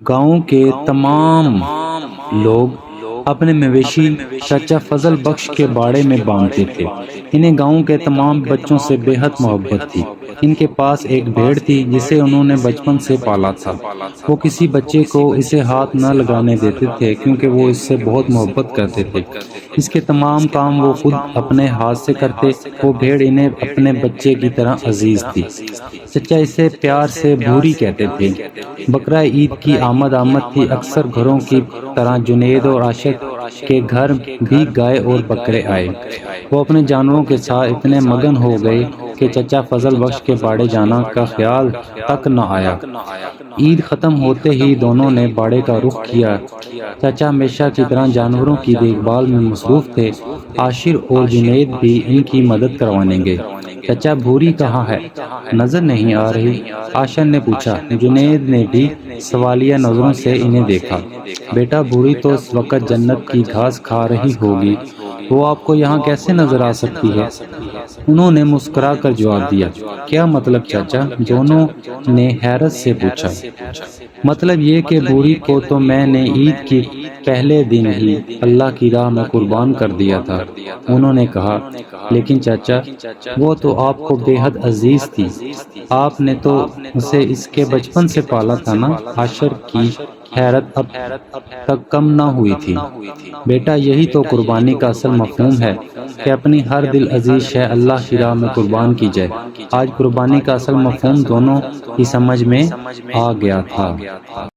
گاؤں کے تمام لوگ اپنے مویشی چچا فضل بخش کے باڑے میں باندھتے تھے۔ انہیں گاؤں کے تمام بچوں سے بے حد محبت تھی۔ ان کے پاس ایک بھیڑ تھی جسے انہوں نے بچپن سے پالا تھا۔ وہ کسی بچے کو اسے ہاتھ نہ لگانے دیتے تھے کیونکہ وہ اس سے بہت محبت کرتے تھے۔ اس کے تمام کام وہ خود اپنے ہاتھ سے کرتے۔ وہ بھیڑ انہیں اپنے بچے کی طرح عزیز تھی۔ چچا اسے پیار سے بھوری کہتے تھے۔ بقرہ عید کی آمد تھی۔ اکثر گھروں کی طرح جنید اور عاشق کے گھر بھی گائے اور بکرے آئے۔ وہ اپنے جانوروں کے ساتھ اتنے مگن ہو گئے کہ چچا فضل بخش کے باڑے جانا کا خیال تک نہ آیا۔ عید ختم ہوتے ہی دونوں نے باڑے کا رخ کیا۔ چچا ہمیشہ کی طرح جانوروں کی دیکھ بھال میں مصروف تھے۔ عاشر اور جنید بھی ان کی مدد کروانے گئے۔ چچا بھوری کہاں ہے؟ نظر نہیں آ رہی، عاشر نے پوچھا۔ جنید نے بھی سوالیہ نظروں سے انہیں دیکھا۔ بیٹا بھوری تو اس وقت جنت کی گھاس کھا رہی ہوگی، وہ آپ کو یہاں کیسے نظر آ سکتی ہے؟ انہوں نے مسکرا کر جواب دیا۔ کیا مطلب چچا؟ دونوں نے حیرت سے پوچھا۔ مطلب یہ کہ بھوری کو تو میں نے عید کی پہلے دن ہی اللہ کی راہ میں قربان کر دیا تھا، انہوں نے کہا۔ لیکن چچا، وہ تو آپ کو بے حد عزیز تھی، آپ نے تو اسے اس کے بچپن سے پالا تھا نا؟ عاشر کی حیرت اب تک کم نہ ہوئی تھی۔ بیٹا یہی تو قربانی کا اصل مفہوم ہے کہ اپنی ہر دل عزیز شے اللہ کی راہ میں قربان کی جائے۔ آج قربانی کا اصل مفہوم دونوں کی سمجھ میں آ گیا تھا۔